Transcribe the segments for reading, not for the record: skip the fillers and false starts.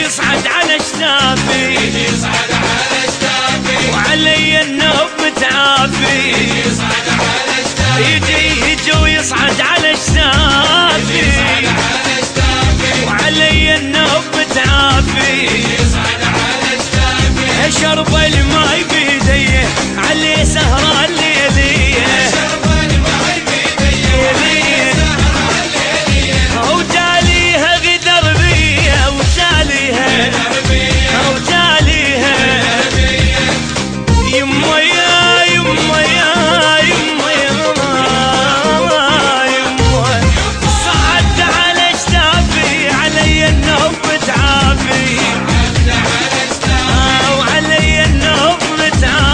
يصعد على شنافي وعلي النوب متعافي. يجي ويصعد على شنافي وعلي النوب متعافي. اشرب الماي بيديه علي سهرة الليلية. وتاليها غدر بيا وتاليها يما يا يما يا يما يما صعدت على شتافي علي النوب متعافي. وعلي النوب متعافي.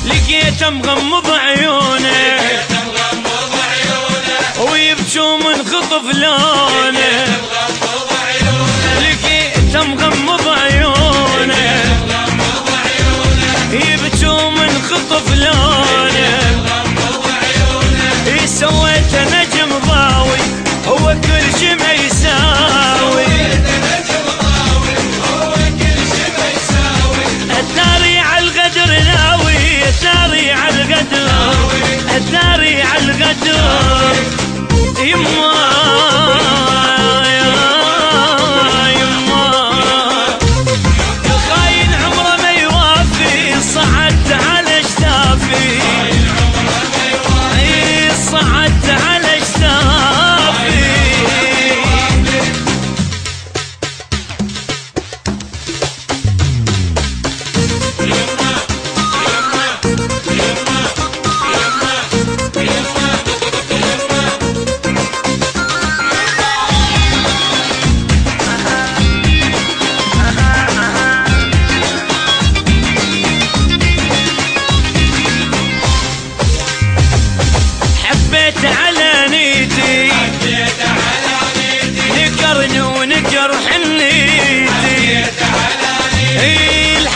لقيته مغمض عيونه ويبكوا من خطف لونه. لقيته مغمض عيونه يبكوا من خطف لونه. سويت نجم ضاوي هو كل شي ما يساوي. الداري على الغدر ناوي الداري على القدر الداري على القدر. يما يما الخاين عمره ما يوافي. صعدت على شتافي صعدت على شتافي. حبيت على نيتي نكرني ونكر حنيتي.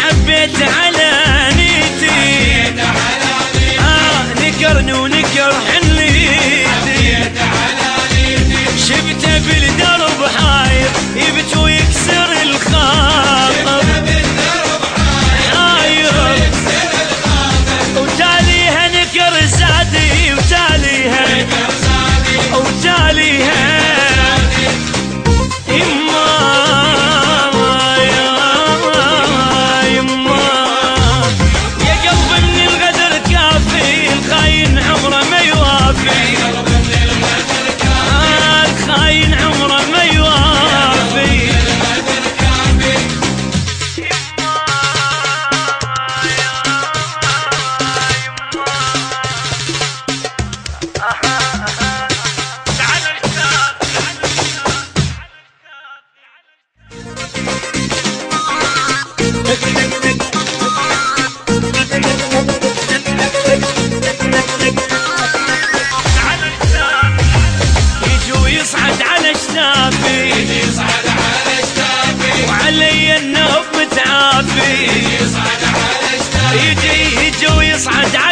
حبيت على نيتي نكرني ونكر حنيتي. شفته بالدرب حاير يبت ويكسر الخاطر حاير. وتاليها نكر زادي وتاليها يما يا يما يا قلب من الغدر كافي. الخاين عمره ما يوافي الخاين عمره ما يوافي. يجي ويصعد على شنافي وعلي النوب متعافي. يجي ويصعد على